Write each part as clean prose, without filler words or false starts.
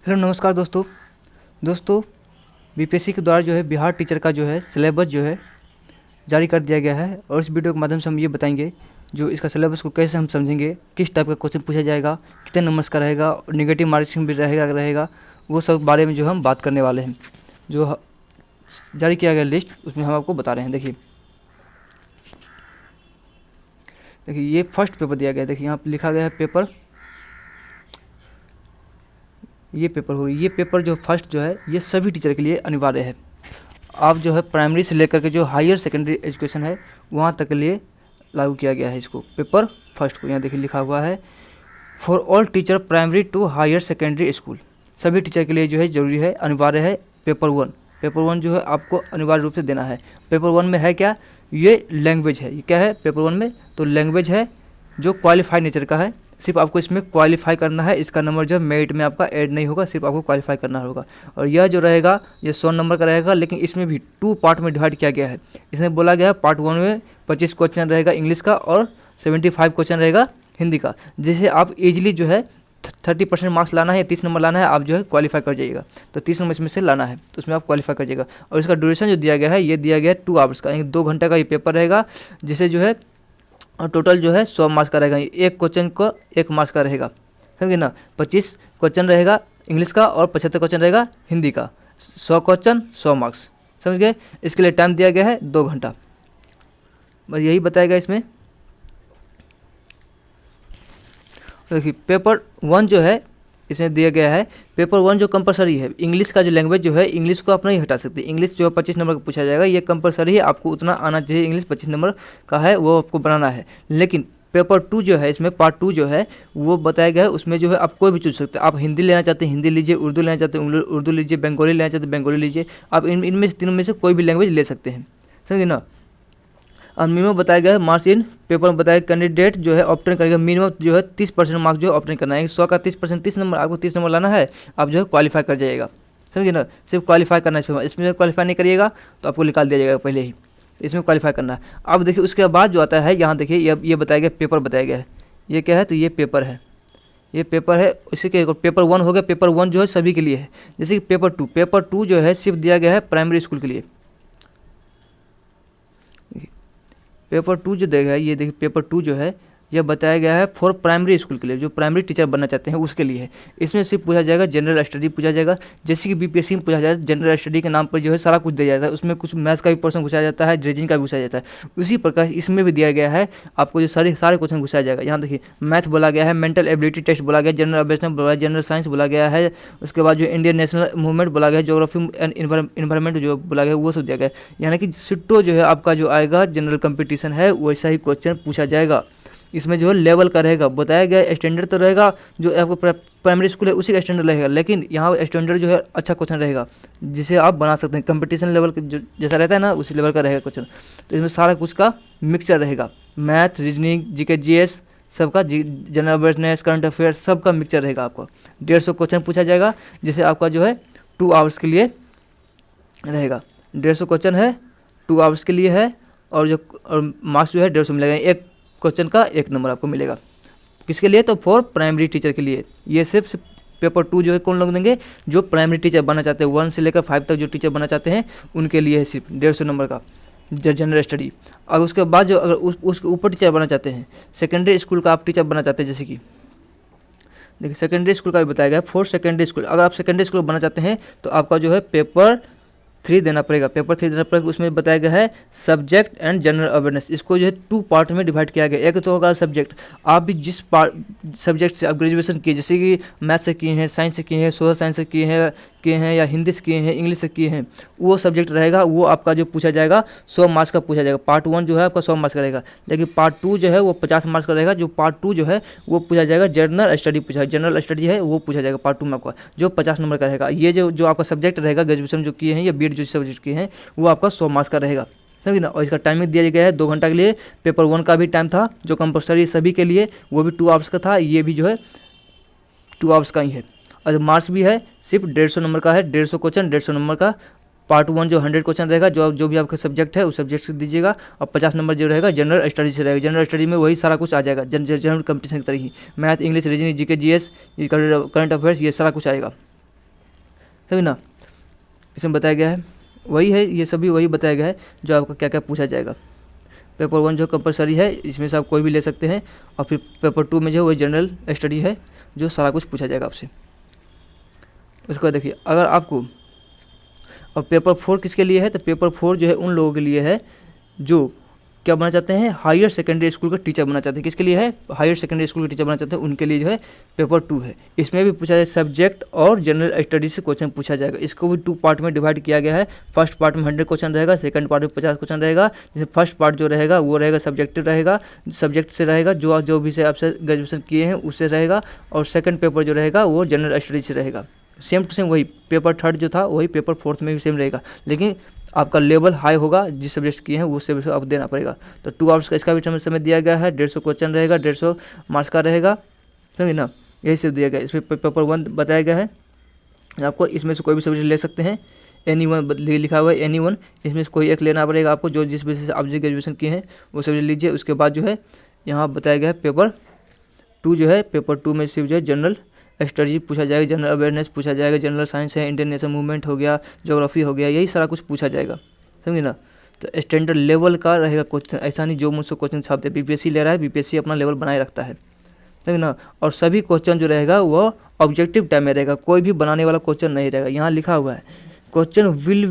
Hello नमस्कार दोस्तों BPSC के द्वारा जो है बिहार टीचर का जो है सिलेबस जो है जारी कर दिया गया है। और इस वीडियो के माध्यम से हम ये बताएंगे जो इसका सिलेबस को कैसे हम समझेंगे, किस टाइप का क्वेश्चन पूछा जाएगा, कितने नंबर्स का रहेगा और नेगेटिव मार्किंग भी रहेगा वो सब बारे में जो हम बात करने वाले हैं। जो जारी किया गया लिस्ट उसमें हम आपको बता रहे हैं। देखिए ये फर्स्ट पेपर दिया गया है। देखिए यहाँ पर लिखा गया है पेपर, ये पेपर होगी। ये पेपर जो फर्स्ट जो है ये सभी टीचर के लिए अनिवार्य है। आप जो है प्राइमरी से लेकर के जो हायर सेकेंडरी एजुकेशन है वहाँ तक के लिए लागू किया गया है इसको, पेपर फर्स्ट को। यहाँ देखिए लिखा हुआ है for all teacher primary to higher secondary school. सभी टीचर के लिए जो है ज़रूरी है, अनिवार्य है पेपर वन जो है आपको अनिवार्य रूप से देना है। पेपर वन में है क्या, ये लैंग्वेज है। ये क्या है पेपर वन में, तो लैंग्वेज है जो क्वालिफाइड नेचर का है। सिर्फ आपको इसमें क्वालिफाई करना है, इसका नंबर जो है मेरिट में आपका ऐड नहीं होगा, सिर्फ आपको क्वालिफाई करना होगा। और यह जो रहेगा ये 100 नंबर का रहेगा, लेकिन इसमें भी 2 पार्ट में डिवाइड किया गया है। इसमें बोला गया है पार्ट 1 में 25 क्वेश्चन रहेगा इंग्लिश का और 75 क्वेश्चन रहेगा हिंदी का, जिसे आप इजीली जो है 30% मार्क्स लाना है, 30 नंबर लाना है, आप जो है क्वालिफाई कर जाइएगा। तो 30 नंबर इसमें से लाना है, तो उसमें आप क्वालिफाई कर जाइएगा। और इसका ड्यूरेशन जो दिया गया है ये दिया गया है 2 आवर्स का, यानी 2 घंटे का ये पेपर रहेगा, जिसे जो है और टोटल जो है 100 मार्क्स का रहेगा। एक क्वेश्चन को 1 मार्क्स का रहेगा, समझे ना। 25 क्वेश्चन रहेगा इंग्लिश का और 75 क्वेश्चन रहेगा हिंदी का। 100 क्वेश्चन 100 मार्क्स, समझ गए। इसके लिए टाइम दिया गया है 2 घंटा, बस यही बताएगा इसमें। देखिए पेपर 1 जो है इसमें दिया गया है, पेपर 1 जो कंपलसरी है। इंग्लिश का जो लैंग्वेज जो है, इंग्लिश को आप नहीं हटा सकते। इंग्लिश जो 25 नंबर का पूछा जाएगा, ये कंपलसरी है, आपको उतना आना चाहिए। इंग्लिश 25 नंबर का है, वो आपको बनाना है। लेकिन पेपर 2 जो है, इसमें पार्ट 2 जो है वो बताया गया है, उसमें जो है आप कोई भी चूज सकते हैं। आप हिंदी लेना चाहते हैं हिंदी लीजिए, उर्दू लेना चाहते हैं उर्दू लीजिए, बंगाली लेना चाहते हैं बंगाली लीजिए। आप इनमें से तीनों में से कोई भी लैंग्वेज ले सकते हैं, समझे ना। और मिनिमम बताया गया है मार्क्स इन पेपर में बताया कैंडिडेट जो है ऑप्टेन करेगा मिनिमम जो है 30% मार्क्स जो है ऑप्टेन करना है। 100 का 30%, 30 नंबर, आपको 30 नंबर लाना है, आप जो है क्वालिफाई कर जाइएगा, समझिए ना। सिर्फ क्वालिफाई करना है, इसमें क्वालिफाई नहीं करिएगा तो आपको निकाल दिया जाएगा पहले ही। इसमें क्वालिफाई करना है। अब देखिए उसके बाद जो आता है यहाँ देखिए ये बताया गया पेपर बताया गया है। ये क्या है, तो ये पेपर है, ये पेपर है। इसी के पेपर 1 हो गया। पेपर 1 जो है सभी के लिए है। जैसे कि पेपर 2 जो है सिर्फ दिया गया है प्राइमरी स्कूल के लिए। पेपर 2 जो देगा, ये देखिए पेपर 2 जो है यह बताया गया है फॉर प्राइमरी स्कूल के लिए, जो प्राइमरी टीचर बनना चाहते हैं उसके लिए है। इसमें सिर्फ पूछा जाएगा जनरल स्टडी पूछा जाएगा, जैसे कि बीपीएससी में पूछा जाता है। जनरल स्टडी के नाम पर जो है सारा कुछ दिया जाता है, उसमें कुछ मैथ्स का भी पोर्शन पूछा जाता है, रीजनिंग का भी पूछा जाता है। उसी प्रकार इसमें भी दिया गया है, आपको जो सारे क्वेश्चन पूछा जाएगा। यहाँ देखिए मैथ बोला गया है, मेंटल एबिलिटी टेस्ट बोला गया, जनरल अवेयरनेस बोला गया, जनरल साइंस बोला गया है। उसके बाद जो इंडियन नेशनल मूवमेंट बोला गया है, ज्योग्राफी एंड इन्वायरमेंट जो बोला गया है वो सब दिया गया है। यानी कि सिट्टो जो है आपका जो आएगा जनरल कंपटीशन है वैसा ही क्वेश्चन पूछा जाएगा। इसमें जो है लेवल का रहेगा, बताया गया स्टैंडर्ड तो रहेगा जो आपको प्राइमरी स्कूल है उसी का स्टैंडर्ड रहेगा, लेकिन यहाँ स्टैंडर्ड जो है अच्छा क्वेश्चन रहेगा जिसे आप बना सकते हैं। कंपटीशन लेवल जो जैसा रहता है ना उसी लेवल का रहेगा क्वेश्चन। तो इसमें सारा कुछ का मिक्सचर रहेगा, मैथ, रीजनिंग, जीके, जीएस सबका, जनरल अवेयरनेस, करंट अफेयर्स सबका मिक्सचर रहेगा। आपको 150 क्वेश्चन पूछा जाएगा, जिसे आपका जो है 2 आवर्स के लिए रहेगा। 150 क्वेश्चन है, 2 आवर्स के लिए है। और मार्क्स जो है 150 मिलेगा, एक क्वेश्चन का 1 नंबर आपको मिलेगा। किसके लिए, तो फॉर प्राइमरी टीचर के लिए। ये सिर्फ पेपर 2 जो है कौन लोग देंगे, जो प्राइमरी टीचर बनना चाहते हैं, 1 से लेकर 5 तक जो टीचर बनना चाहते हैं उनके लिए है सिर्फ 150 नंबर का जनरल स्टडी। और उसके बाद जो अगर उसके ऊपर टीचर बनना चाहते हैं, सेकेंडरी स्कूल का आप टीचर बनना चाहते हैं, जैसे कि देखिए सेकेंडरी स्कूल का भी बताया गया है फॉर सेकेंडरी स्कूल। अगर आप सेकेंडरी स्कूल बनना चाहते हैं तो आपका जो है पेपर 3 देना पड़ेगा, पेपर 3 देना पड़ेगा। उसमें बताया गया है सब्जेक्ट एंड जनरल अवेयरनेस। इसको जो है 2 पार्ट में डिवाइड किया गया। एक तो होगा सब्जेक्ट, आप भी जिस सब्जेक्ट से आप ग्रेजुएशन किए, जैसे कि मैथ से किए हैं, साइंस से किए हैं, सोशल साइंस से किए हैं या हिंदी से किए हैं, इंग्लिश से किए हैं, वो सब्जेक्ट रहेगा। वो आपका जो पूछा जाएगा 100 मार्क्स का पूछा जाएगा। पार्ट 1 जो है आपका 100 मार्क्स का रहेगा, लेकिन पार्ट 2 जो है वो 50 मार्क्स का रहेगा। जो पार्ट 2 जो है वो पूछा जाएगा जनरल स्टडी जनरल स्टडी है वो पूछा जाएगा पार्ट 2 में आपका, जो 50 नंबर का रहेगा। ये जो आपका सब्जेक्ट रहेगा ग्रेजुएशन जो किए हैं या बीएड जो सब्जेक्ट किए हैं वो आपका 100 मार्क्स का रहेगा, समझिए ना। और इसका टाइमिंग दिया गया है 2 घंटा के लिए। पेपर 1 का भी टाइम था जो कंपलसरी सभी के लिए, वो भी 2 आवर्स का था। ये भी जो है 2 आवर्स का ही है। और मार्क्स भी है सिर्फ 150 नंबर का है, 150 क्वेश्चन 150 नंबर का। पार्ट 1 जो 100 क्वेश्चन रहेगा, जो भी आपका सब्जेक्ट है उस सब्जेक्ट से दीजिएगा। और 50 नंबर जो रहेगा जनरल स्टडी से रहेगा। जनरल स्टडी में वही सारा कुछ आ जाएगा, जनरल कंपटीशन की तरह ही। Math, English, reasoning, GK, GS, current affairs, ये सारा कुछ आएगा। समझ ना। इसमें बताया गया है वही है, ये सभी वही बताया गया है जो आपका क्या क्या पूछा जाएगा। पेपर 1 जो कंपलसरी है, इसमें से आप कोई भी ले सकते हैं, और फिर पेपर 2 में जो वही जनरल स्टडी है जो सारा कुछ पूछा जाएगा आपसे। उसके बाद देखिए, अगर आपको, और पेपर 4 किसके लिए है, तो पेपर 4 जो है उन लोगों के लिए है जो क्या बनना चाहते हैं, हायर सेकेंडरी स्कूल का टीचर बनना चाहते हैं। किसके लिए है, हायर सेकेंडरी स्कूल का टीचर बनना चाहते हैं, उनके लिए जो है पेपर 2 है। इसमें भी पूछा जाए सब्जेक्ट और जनरल स्टडीज से क्वेश्चन पूछा जाएगा। इसको भी 2 पार्ट में डिवाइड किया गया है। फर्स्ट पार्ट में 100 क्वेश्चन रहेगा, सेकंड पार्ट में 50 क्वेश्चन रहेगा। जैसे फर्स्ट पार्ट जो रहेगा वो रहेगा सब्जेक्टिव रहेगा, सब्जेक्ट से रहेगा, जो भी से आपसे ग्रेजुएशन किए हैं उससे रहेगा, और सेकंड पेपर जो रहेगा वो जनरल स्टडीज से रहेगा। सेम टू सेम वही पेपर 3 जो था वही पेपर 4 में भी सेम रहेगा, लेकिन आपका लेवल हाई होगा, जिस सब्जेक्ट किए हैं वो सब्जेक्ट आपको देना पड़ेगा। तो 2 आवर्स का इसका भी समय दिया गया है, 150 क्वेश्चन रहेगा, 150 मार्क्स का रहेगा, समझे ना। यही सब दिया गया है। इसमें पेपर 1 बताया गया है आपको, इसमें से कोई भी सब्जेक्ट ले सकते हैं, एनी1 लिखा हुआ है, एनी1, इसमें से कोई एक लेना पड़ेगा आपको, जो जिस बेसिस से आप जो ग्रेजुएशन किए हैं वो सब्जेक्ट लीजिए। उसके बाद जो है यहाँ बताया गया है पेपर 2 जो है, पेपर 2 में सिर्फ जो है जनरल स्टडी पूछा जाएगा, जनरल अवेयरनेस पूछा जाएगा, जनरल साइंस है, इंडियन नेशनल मूवमेंट हो गया, ज्योग्राफी हो गया, यही सारा कुछ पूछा जाएगा, समझे ना। तो स्टैंडर्ड लेवल का रहेगा क्वेश्चन, ऐसा नहीं जो मुझसे क्वेश्चन छापते। बीपीएससी ले रहा है, बीपीएससी अपना लेवल बनाए रखता है, समझे ना। और सभी क्वेश्चन जो रहेगा वो ऑब्जेक्टिव टाइप में रहेगा, कोई भी बनाने वाला क्वेश्चन नहीं रहेगा। यहाँ लिखा हुआ है question will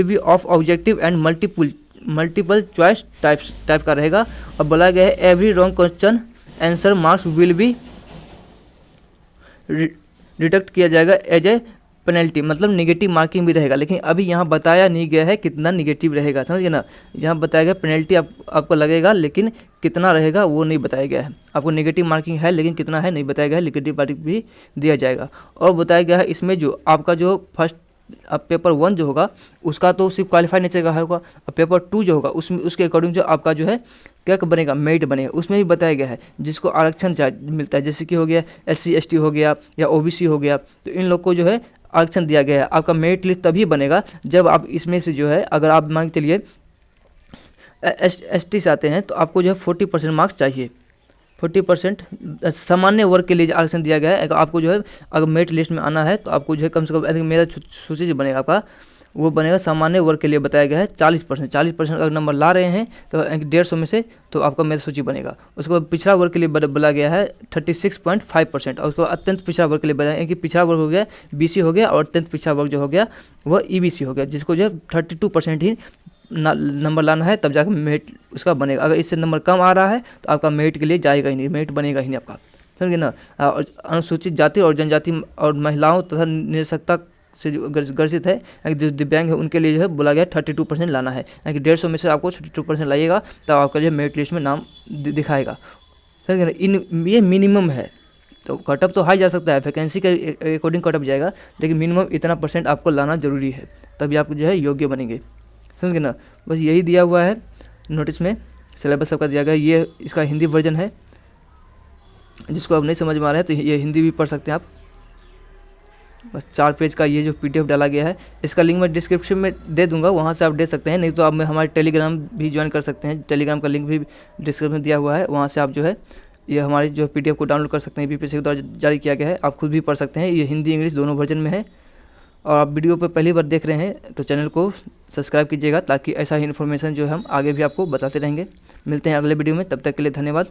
be of objective and multiple choice type का रहेगा। और बोला गया है every wrong question answer marks will be deduct किया जाएगा एज ए पेनल्टी, मतलब नेगेटिव मार्किंग भी रहेगा। लेकिन अभी यहाँ बताया नहीं गया है कितना नेगेटिव रहेगा, समझिए ना। यहाँ बताया गया पेनल्टी आपको लगेगा, लेकिन कितना रहेगा वो नहीं बताया गया है। आपको नेगेटिव मार्किंग है, लेकिन कितना है नहीं बताया गया है, नेगेटिव मार्किंग भी दिया जाएगा। और बताया गया है इसमें जो आपका जो फर्स्ट अब पेपर 1 जो होगा उसका तो सिर्फ क्वालिफाई नेचर का होगा, और पेपर 2 जो होगा उसमें उसके अकॉर्डिंग जो आपका जो है क्या बनेगा, मेरिट बनेगा। उसमें भी बताया गया है जिसको आरक्षण मिलता है, जैसे कि हो गया SC ST हो गया या OBC हो गया, तो इन लोग को जो है आरक्षण दिया गया है। आपका मेरिट लिस्ट तभी बनेगा जब आप इसमें से जो है, अगर आप मान के चलिए ST से आते हैं तो आपको जो है 40% मार्क्स चाहिए, 40% सामान्य वर्ग के लिए आरक्षण दिया गया है। अगर आपको जो है अगर मेरिट लिस्ट में आना है तो आपको जो है कम से कम, मेरा सूची जो बनेगा आपका वो बनेगा सामान्य वर्ग के लिए बताया गया है 40% अगर नंबर ला रहे हैं तो 150 में से तो आपका मेरा सूची बनेगा। उसके बाद पिछड़ा वर्ग के लिए बोला गया है 36.5%, और उसके बाद अत्यंत पिछड़ा वर्ग के लिए बताया कि पिछड़ा वर्ग हो गया BC हो गया, और अत्यंत पिछड़ा वर्ग जो हो गया वह EBC हो गया, जिसको जो है 32% ही नंबर लाना है, तब जाकर मेरिट उसका बनेगा। अगर इससे नंबर कम आ रहा है तो आपका मेरिट के लिए जाएगा ही नहीं, मेरिट बनेगा ही नहीं आपका, समझे ना। अनुसूचित जाति और जनजाति और महिलाओं तथा निरक्षरता से जो ग्रसित है, जो दिव्यांग है, उनके लिए जो है बोला गया 32% लाना है, यानी 150 में से आपको 32% लाइएगा तब आपका जो है मेरिट लिस्ट में नाम दिखाएगा, समझे ना। ये मिनिमम है, तो कटअप तो हाई जा सकता है, वैकेंसी के अकॉर्डिंग कटअप जाएगा, लेकिन मिनिमम इतना % आपको लाना जरूरी है, तभी आप जो है योग्य बनेंगे, समझे ना। बस यही दिया हुआ है नोटिस में, सिलेबस सबका दिया गया। ये इसका हिंदी वर्जन है, जिसको अब नहीं समझ में आ रहा है तो ये हिंदी भी पढ़ सकते हैं आप। बस 4 पेज का ये जो PDF डाला गया है, इसका लिंक मैं डिस्क्रिप्शन में दे दूंगा, वहाँ से आप दे सकते हैं। नहीं तो आप हमारे टेलीग्राम भी ज्वाइन कर सकते हैं, टेलीग्राम का लिंक भी डिस्क्रिप्शन में दिया हुआ है, वहाँ से आप जो है ये हमारी जो PDF को डाउनलोड कर सकते हैं। BPSC के द्वारा जारी किया गया है, आप खुद भी पढ़ सकते हैं। ये हिंदी इंग्लिश दोनों वर्जन में है। और आप वीडियो पर पहली बार देख रहे हैं तो चैनल को सब्सक्राइब कीजिएगा, ताकि ऐसा ही इन्फॉर्मेशन जो है हम आगे भी आपको बताते रहेंगे। मिलते हैं अगले वीडियो में, तब तक के लिए धन्यवाद।